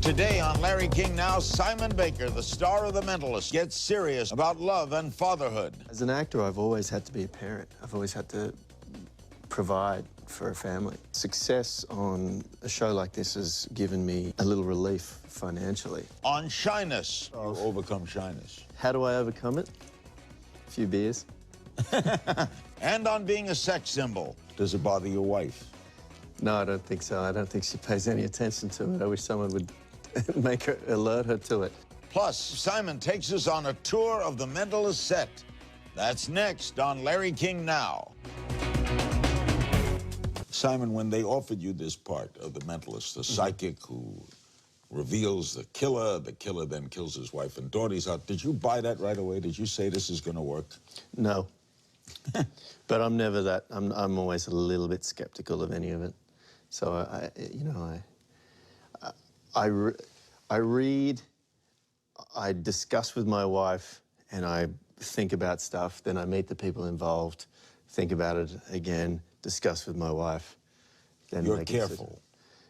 Today on Larry King Now, Simon Baker, the star of The Mentalist, gets serious about love and fatherhood. As an actor, I've always had to be a parent. I've always had to provide for a family. Success on a show like this has given me a little relief financially. On shyness, you overcome shyness. How do I overcome it? A few beers. And on being a sex symbol. Does it bother your wife? No, I don't think so. I don't think she pays any attention to it. I wish someone would alert her to it. Plus, Simon takes us on a tour of The Mentalist set. That's next on Larry King Now. Simon, when they offered you this part of The Mentalist, the psychic who reveals the killer then kills his wife and daughters out, did you buy that right away? Did you say this is going to work? No. But I'm never that. I'm always a little bit skeptical of any of it. So I read, I discuss with my wife, and I think about stuff. Then I meet the people involved, think about it again, discuss with my wife. Then you're careful.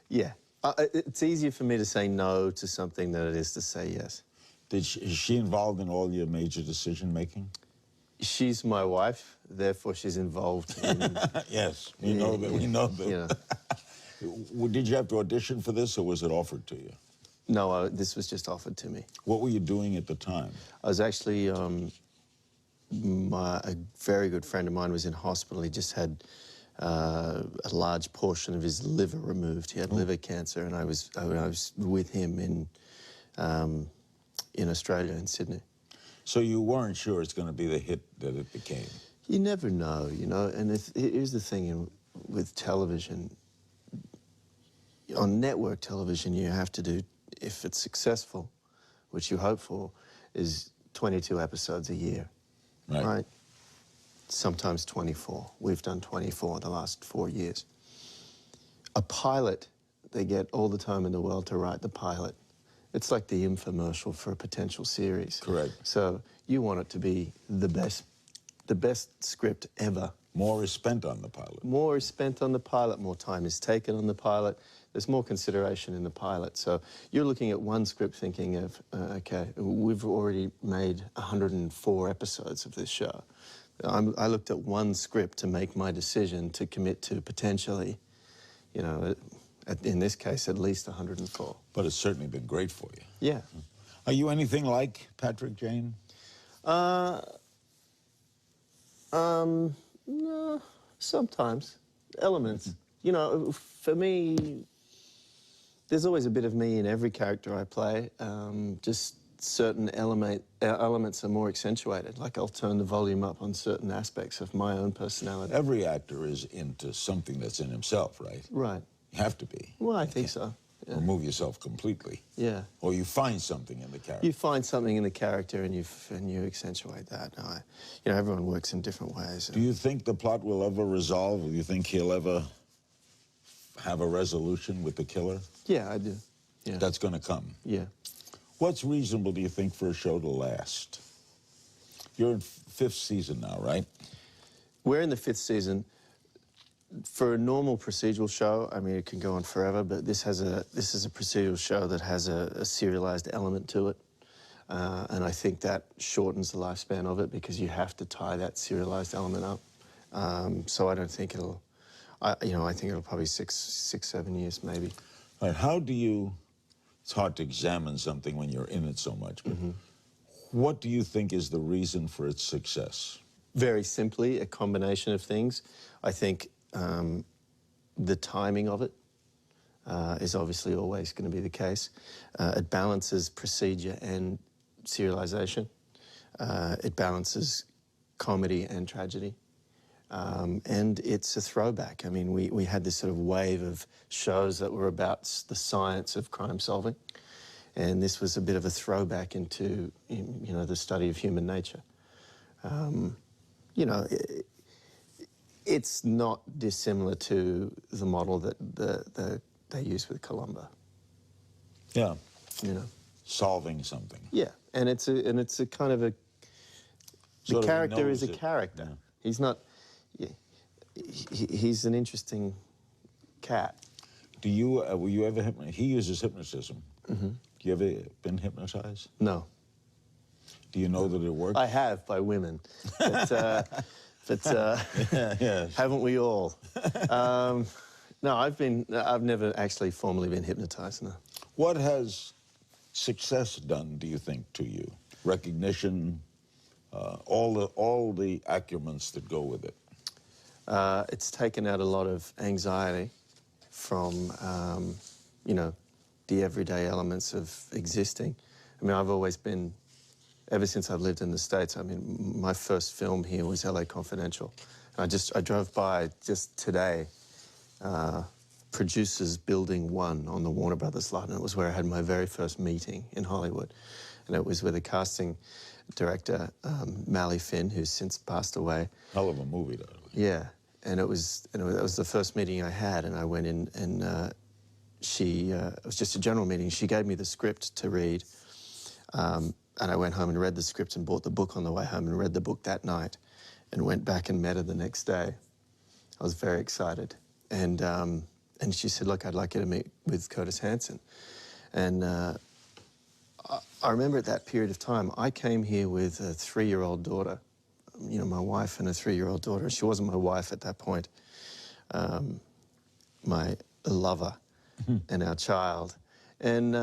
Yeah. It's easier for me to say no to something than it is to say yes. Is she involved in all your major decision-making? She's my wife, therefore she's involved in... Yes, we know that. We know that. You know. Did you have to audition for this, or was it offered to you? No, this was just offered to me. What were you doing at the time? I was actually, a very good friend of mine was in hospital. He just had a large portion of his liver removed. He had liver cancer, and I was with him in Australia, in Sydney. So you weren't sure it's going to be the hit that it became? You never know, and here's the thing with television. On network television, you have to do, if it's successful, which you hope for, is 22 episodes a year, right? Sometimes 24. We've done 24 in the last 4 years. A pilot, they get all the time in the world to write the pilot. It's like the infomercial for a potential series. Correct. So you want it to be the best script ever. More is spent on the pilot. More is spent on the pilot, more time is taken on the pilot. There's more consideration in the pilot. So you're looking at one script thinking of, okay, we've already made 104 episodes of this show. I looked at one script to make my decision to commit to potentially, in this case, at least 104. But it's certainly been great for you. Yeah. Are you anything like Patrick Jane? No, sometimes. Elements. For me, there's always a bit of me in every character I play. Just certain elements are more accentuated. Like I'll turn the volume up on certain aspects of my own personality. Every actor is into something that's in himself, right? Right. You have to be. Well, I think so. Yeah. Remove yourself completely. Yeah. Or you find something in the character. You find something in the character and you accentuate that. Everyone works in different ways. Do you think the plot will ever resolve? Do you think he'll ever have a resolution with the killer? Yeah, I do. Yeah. That's going to come? Yeah. What's reasonable, do you think, for a show to last? You're in 5th season now, right? We're in the 5th season. For a normal procedural show, I mean, it can go on forever, but this is a procedural show that has a serialized element to it. And I think that shortens the lifespan of it because you have to tie that serialized element up. So I don't think I think it'll probably 6, 7 years, maybe. All right, how do you, it's hard to examine something when you're in it so much, but what do you think is the reason for its success? Very simply, a combination of things. I think the timing of it is obviously always going to be the case. It balances procedure and serialization. It balances comedy and tragedy. And it's a throwback. I mean, we had this sort of wave of shows that were about the science of crime solving. And this was a bit of a throwback into, the study of human nature. It's not dissimilar to the model that they use with Columbo. Yeah. Solving something. Yeah, and it's a kind of a... The character is a character. Yeah. He's not... He's an interesting cat. Do you, were you ever hypnotized? He uses hypnotism. Mm-hmm. You ever been hypnotized? No. Do you know that it works? I have, by women. But Yes. haven't we all? No, I've never actually formally been hypnotized, no. What has success done, do you think, to you? Recognition, all the accumens that go with it. It's taken out a lot of anxiety from, you know, the everyday elements of existing. I mean, I've always been, ever since I've lived in the States, I mean, my first film here was LA Confidential. And I drove by just today, Producers Building 1 on the Warner Brothers lot, and it was where I had my very first meeting in Hollywood. And it was with a casting director, Mally Finn, who's since passed away. Hell of a movie, though. Yeah, and it was the first meeting I had, and I went in, and it was just a general meeting. She gave me the script to read, and I went home and read the script and bought the book on the way home and read the book that night, and went back and met her the next day. I was very excited, and she said, "Look, I'd like you to meet with Curtis Hanson," and I remember at that period of time, I came here with a 3-year-old daughter. You know, my wife and a 3-year-old daughter. She wasn't my wife at that point. My lover and our child. And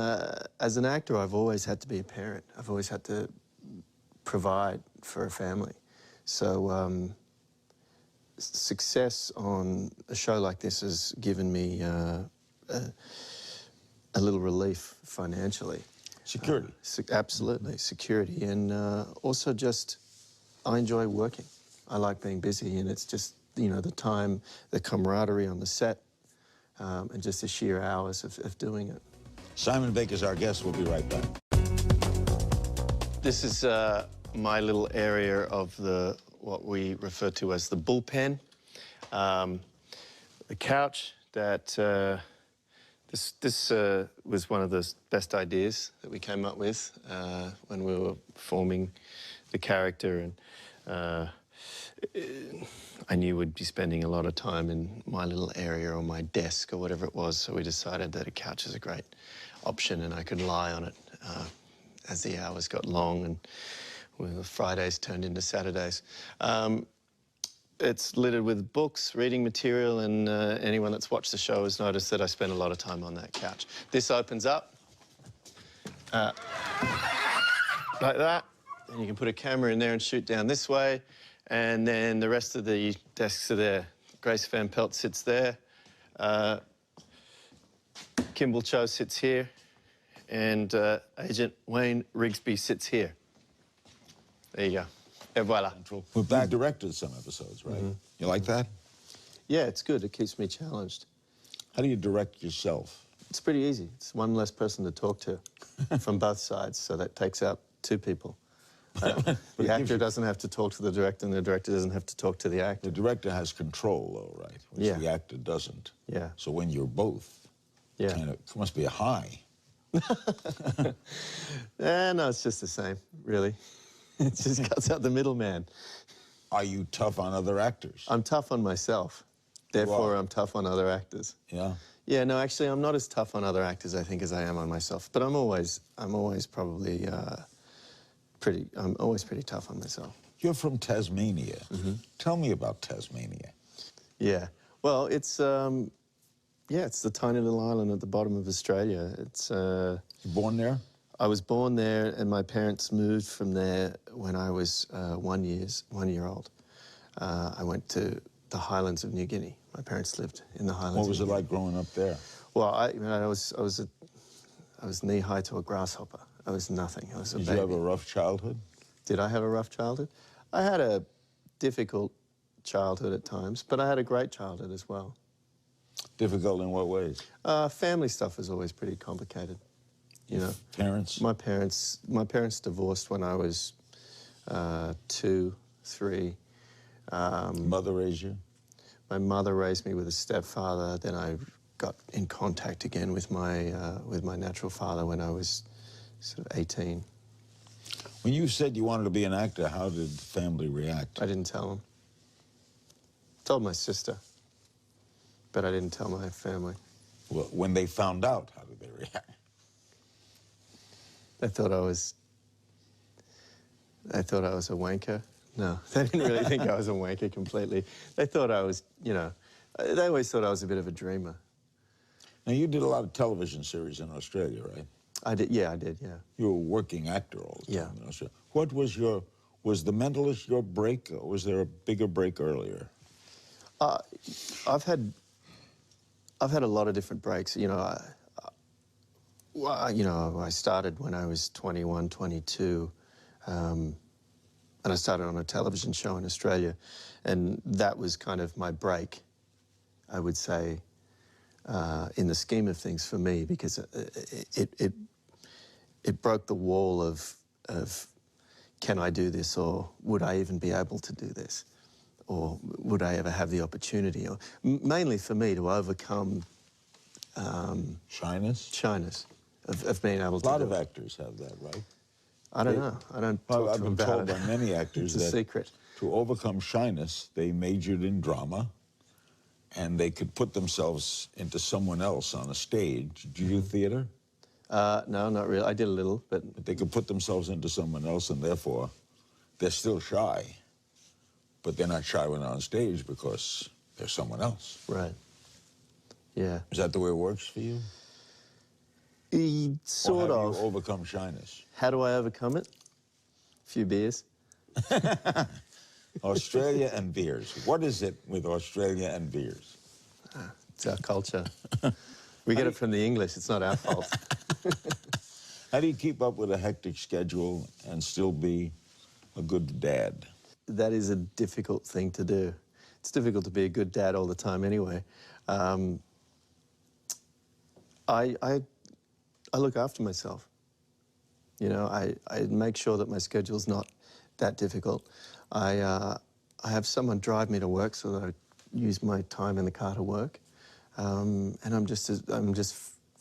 as an actor, I've always had to be a parent. I've always had to provide for a family. So success on a show like this has given me a little relief financially. Security. Absolutely, security. And also just, I enjoy working. I like being busy, and it's just, you know, the time, the camaraderie on the set, and just the sheer hours of doing it. Simon Baker's our guest. We'll be right back. This is my little area of what we refer to as the bullpen. The couch that, this was one of the best ideas that we came up with when we were forming the character, and I knew we'd be spending a lot of time in my little area or my desk or whatever it was, so we decided that a couch is a great option and I could lie on it as the hours got long and the Fridays turned into Saturdays. It's littered with books, reading material, and anyone that's watched the show has noticed that I spend a lot of time on that couch. This opens up like that, and you can put a camera in there and shoot down this way, and then the rest of the desks are there. Grace Van Pelt sits there, Kimball Cho sits here, and Agent Wayne Rigsby sits here. There you go. Et voilà. We've back directed some episodes, right? Mm-hmm. You like that? Yeah, it's good. It keeps me challenged. How do you direct yourself? It's pretty easy. It's one less person to talk to from both sides, so that takes out 2 people. The actor doesn't have to talk to the director, and the director doesn't have to talk to the actor. The director has control, though, right? Which yeah. the actor doesn't. Yeah. So when you're both, yeah. It must be a high. No, it's just the same, really. It just cuts out the middleman. Are you tough on other actors? I'm tough on myself. Therefore, I'm tough on other actors. Yeah? Yeah, no, actually, I'm not as tough on other actors, I think, as I am on myself. But I'm always probably I'm always pretty tough on myself. You're from Tasmania. Mm-hmm. Tell me about Tasmania. Yeah. Well, it's the tiny little island at the bottom of Australia. It's You born there? I was born there, and my parents moved from there when I was 1 year old. I went to the Highlands of New Guinea. My parents lived in the Highlands. What was it like growing up there? Well, I was knee high to a grasshopper. I was nothing. I was a baby. Did you have a rough childhood? Did I have a rough childhood? I had a difficult childhood at times, but I had a great childhood as well. Difficult in what ways? Family stuff was always pretty complicated. You know, parents? My parents divorced when I was 2, 3. Mother raised you? My mother raised me with a stepfather. Then I got in contact again with my natural father when I was sort of 18. When you said you wanted to be an actor, how did family react? I didn't tell them. Told my sister, but I didn't tell my family. Well, when they found out, how did they react? They thought I was a wanker. No, they didn't really think I was a wanker completely. They thought I was, you know, they always thought I was a bit of a dreamer. Now, you did a lot of television series in Australia, right? I did, yeah. You were a working actor all the time Yeah. in Australia. What was was The Mentalist your break, or was there a bigger break earlier? I've had a lot of different breaks. You know, I started when I was 21, 22, and I started on a television show in Australia, and that was kind of my break, I would say, in the scheme of things for me, because it broke the wall of can I do this, or would I even be able to do this, or would I ever have the opportunity, or mainly for me to overcome shyness of being able to do it. A lot of actors have that, right? I don't know. I don't talk I've to them been about told it. by many actors It's a that secret. to overcome shyness, they majored in drama, and they could put themselves into someone else on a stage. Did you do theater? No, not really. I did a little, but But they could put themselves into someone else, and therefore they're still shy. But they're not shy when they're on stage because they're someone else. right. Yeah. Is that the way it works for you? Sort or of. have you overcome shyness? How do I overcome it? A few beers. Australia and beers. What is it with Australia and beers? It's our culture. We get it from the English. It's not our fault. How do you keep up with a hectic schedule and still be a good dad? That is a difficult thing to do. It's difficult to be a good dad all the time anyway. I look after myself. You know, I make sure that my schedule's not that difficult. I have someone drive me to work so that I use my time in the car to work. And I'm just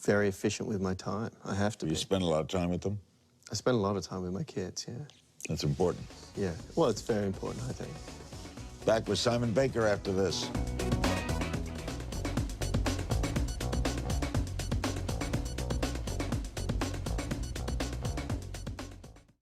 very efficient with my time. I have to Do you be. spend a lot of time with them? I spend a lot of time with my kids, yeah. That's important. Yeah, well, it's very important, I think. Back with Simon Baker after this.